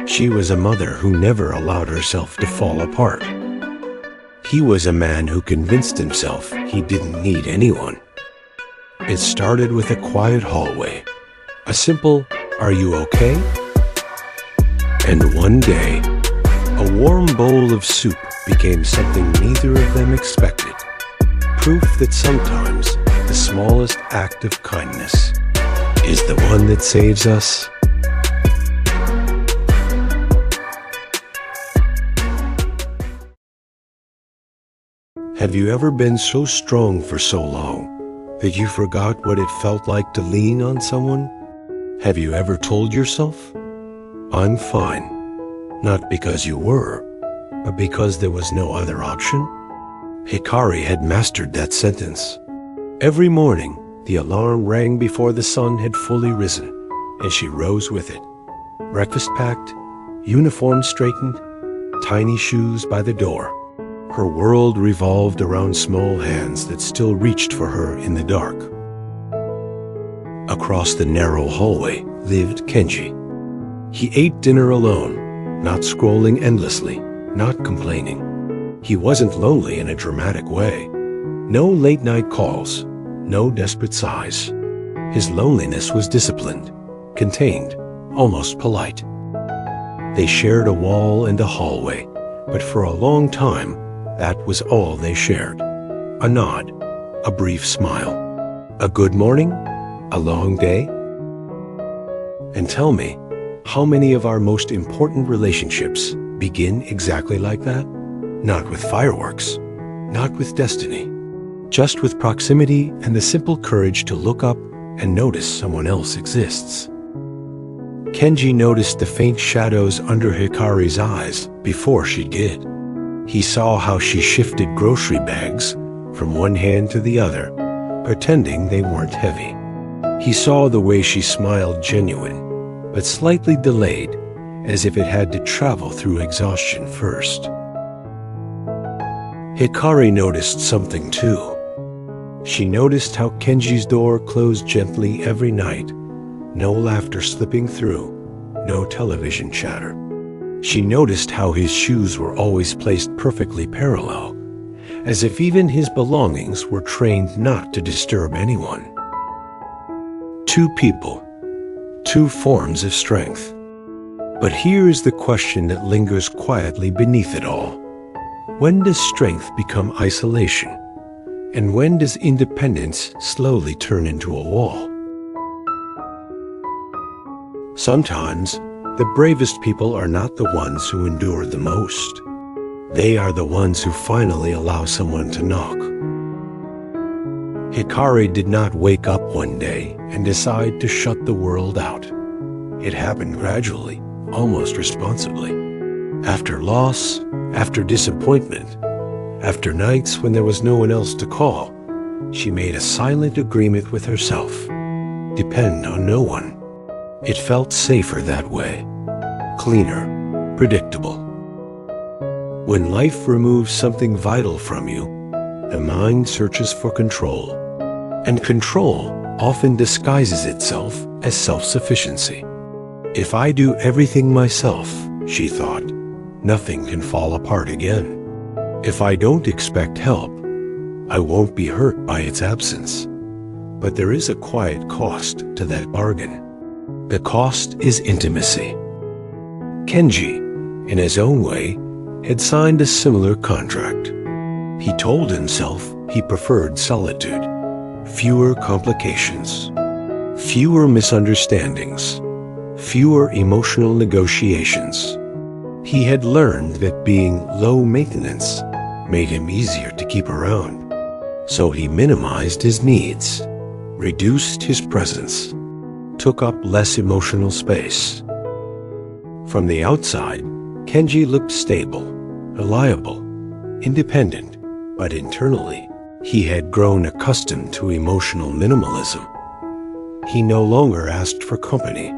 She was a mother who never allowed herself to fall apart. He was a man who convinced himself he didn't need anyone. It started with a quiet hallway, a simple, "Are you okay?" And one day, a warm bowl of soup became something neither of them expected. Proof that sometimes the smallest act of kindness is the one that saves us. Have you ever been so strong for so long that you forgot what it felt like to lean on someone? Have you ever told yourself, "I'm fine," not because you were, but because there was no other option? Hikari had mastered that sentence. Every morning, the alarm rang before the sun had fully risen, and she rose with it. Breakfast packed, uniform straightened, tiny shoes by the door. Her world revolved around small hands that still reached for her in the dark. Across the narrow hallway lived Kenji. He ate dinner alone, not scrolling endlessly, not complaining. He wasn't lonely in a dramatic way. No late-night calls, no desperate sighs. His loneliness was disciplined, contained, almost polite. They shared a wall and a hallway, but for a long time, that was all they shared. A nod, a brief smile, a good morning, a long day. And tell me, how many of our most important relationships begin exactly like that? Not with fireworks, not with destiny, just with proximity and the simple courage to look up and notice someone else exists. Kenji noticed the faint shadows under Hikari's eyes before she did. He saw how she shifted grocery bags from one hand to the other, pretending they weren't heavy. He saw the way she smiled genuine, but slightly delayed, as if it had to travel through exhaustion first. Hikari noticed something too. She noticed how Kenji's door closed gently every night, no laughter slipping through, no television chatter. She noticed how his shoes were always placed perfectly parallel, as if even his belongings were trained not to disturb anyone. Two people, two forms of strength. But here is the question that lingers quietly beneath it all. When does strength become isolation? And when does independence slowly turn into a wall? Sometimes, the bravest people are not the ones who endure the most. They are the ones who finally allow someone to knock. Hikari did not wake up one day and decide to shut the world out. It happened gradually, almost responsibly. After loss, after disappointment, after nights when there was no one else to call, she made a silent agreement with herself. Depend on no one. It felt safer that way, cleaner, predictable. When life removes something vital from you, the mind searches for control, and control often disguises itself as self-sufficiency. If I do everything myself, she thought, nothing can fall apart again. If I don't expect help, I won't be hurt by its absence. But there is a quiet cost to that bargain. The cost is intimacy. Kenji, in his own way, had signed a similar contract. He told himself he preferred solitude, fewer complications, fewer misunderstandings, fewer emotional negotiations. He had learned that being low maintenance made him easier to keep around. So he minimized his needs, reduced his presence, took up less emotional space. From the outside, Kenji looked stable, reliable, independent, but internally, he had grown accustomed to emotional minimalism. He no longer asked for company.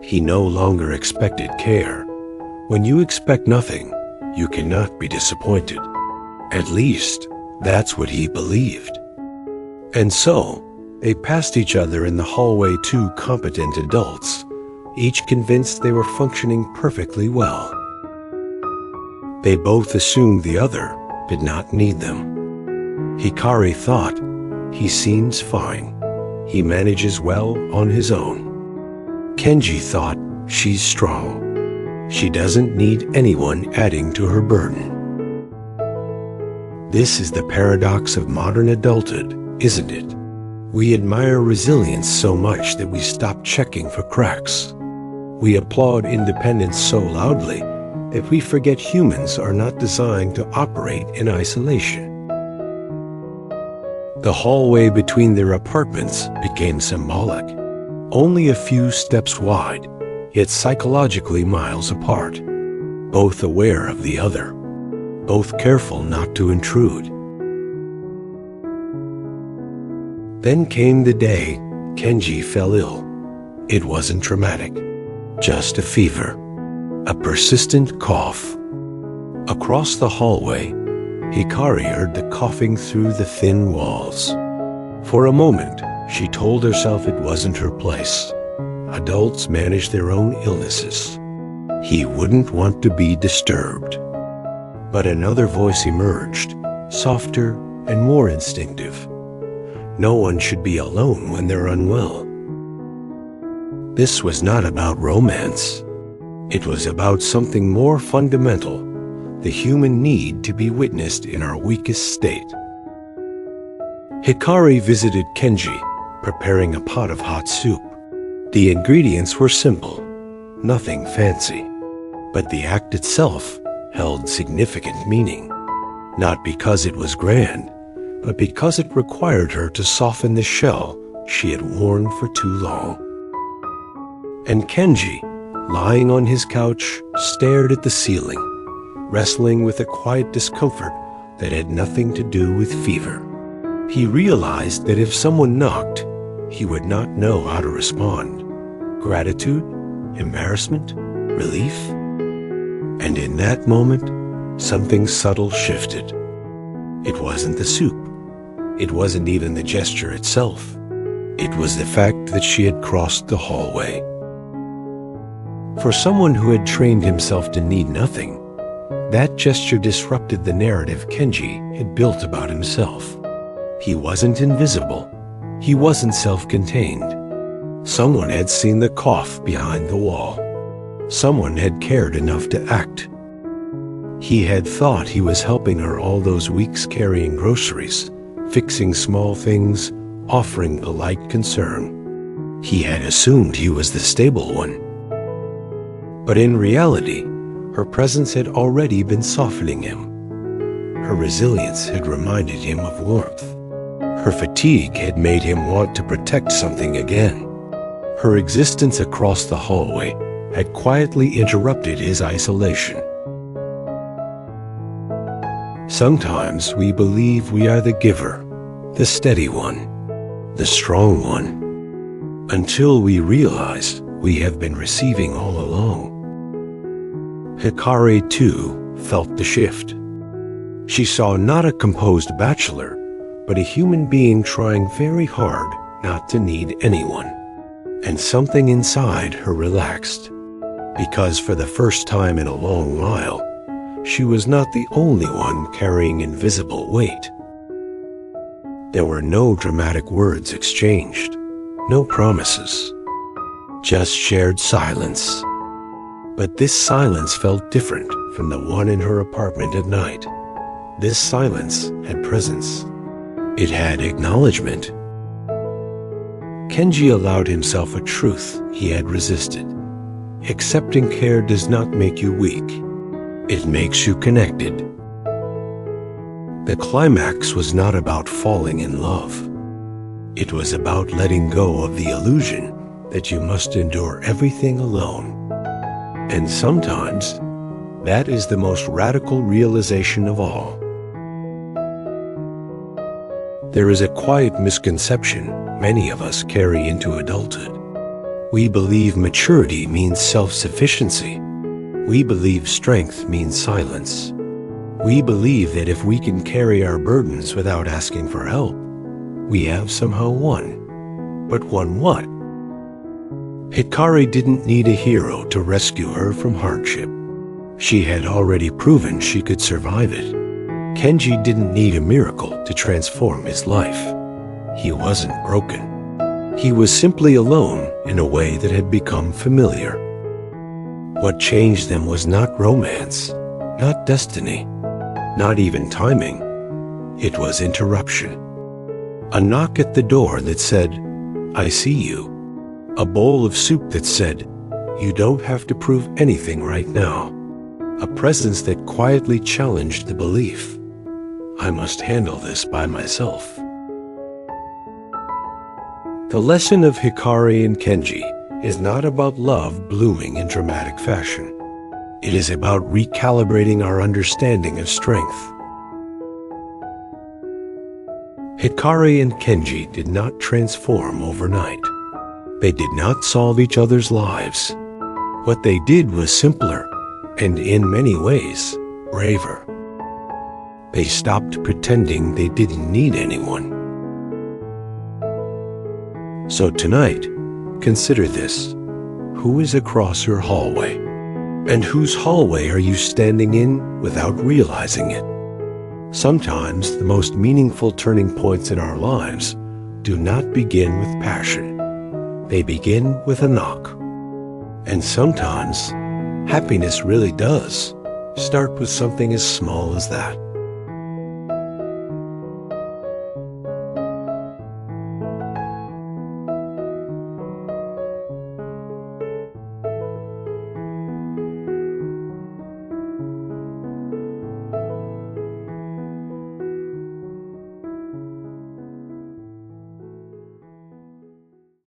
He no longer expected care. When you expect nothing, you cannot be disappointed. At least, that's what he believed. And so, they passed each other in the hallway, two competent adults, each convinced they were functioning perfectly well. They both assumed the other did not need them. Hikari thought, "He seems fine. He manages well on his own." Kenji thought, "She's strong. She doesn't need anyone adding to her burden." This is the paradox of modern adulthood, isn't it? We admire resilience so much that we stop checking for cracks. We applaud independence so loudly that we forget humans are not designed to operate in isolation. The hallway between their apartments became symbolic. Only a few steps wide, yet psychologically miles apart. Both aware of the other. Both careful not to intrude. Then came the day Kenji fell ill. It wasn't traumatic, just a fever, a persistent cough. Across the hallway, Hikari heard the coughing through the thin walls. For a moment, she told herself it wasn't her place. Adults manage their own illnesses. He wouldn't want to be disturbed. But another voice emerged, softer and more instinctive. No one should be alone when they're unwell. This was not about romance. It was about something more fundamental, the human need to be witnessed in our weakest state. Hikari visited Kenji, preparing a pot of hot soup. The ingredients were simple, nothing fancy, but the act itself held significant meaning, not because it was grand, but because it required her to soften the shell she had worn for too long. And Kenji, lying on his couch, stared at the ceiling, wrestling with a quiet discomfort that had nothing to do with fever. He realized that if someone knocked, he would not know how to respond. Gratitude? Embarrassment? Relief? And in that moment, something subtle shifted. It wasn't the soup. It wasn't even the gesture itself. It was the fact that she had crossed the hallway. For someone who had trained himself to need nothing, that gesture disrupted the narrative Kenji had built about himself. He wasn't invisible. He wasn't self-contained. Someone had seen the cough behind the wall. Someone had cared enough to act. He had thought he was helping her all those weeks carrying groceries, fixing small things, offering polite concern. He had assumed he was the stable one. But in reality, her presence had already been softening him. Her resilience had reminded him of warmth. Her fatigue had made him want to protect something again. Her existence across the hallway had quietly interrupted his isolation. Sometimes we believe we are the giver, the steady one, the strong one, until we realize we have been receiving all along. Hikari, too, felt the shift. She saw not a composed bachelor, but a human being trying very hard not to need anyone. And something inside her relaxed, because for the first time in a long while, she was not the only one carrying invisible weight. There were no dramatic words exchanged, no promises, just shared silence. But this silence felt different from the one in her apartment at night. This silence had presence. It had acknowledgement. Kenji allowed himself a truth he had resisted. Accepting care does not make you weak. It makes you connected. The climax was not about falling in love. It was about letting go of the illusion that you must endure everything alone. And sometimes, that is the most radical realization of all. There is a quiet misconception many of us carry into adulthood. We believe maturity means self-sufficiency. We believe strength means silence. We believe that if we can carry our burdens without asking for help, we have somehow won. But won what? Hikari didn't need a hero to rescue her from hardship. She had already proven she could survive it. Kenji didn't need a miracle to transform his life. He wasn't broken. He was simply alone in a way that had become familiar. What changed them was not romance, not destiny, not even timing. It was interruption. A knock at the door that said, "I see you." A bowl of soup that said, "You don't have to prove anything right now." A presence that quietly challenged the belief, "I must handle this by myself." The lesson of Hikari and Kenji is not about love blooming in dramatic fashion. It is about recalibrating our understanding of strength. Hikari and Kenji did not transform overnight. They did not solve each other's lives. What they did was simpler, and in many ways, braver. They stopped pretending they didn't need anyone. So tonight, consider this. Who is across your hallway? And whose hallway are you standing in without realizing it? Sometimes the most meaningful turning points in our lives do not begin with passion. They begin with a knock. And sometimes, happiness really does start with something as small as that.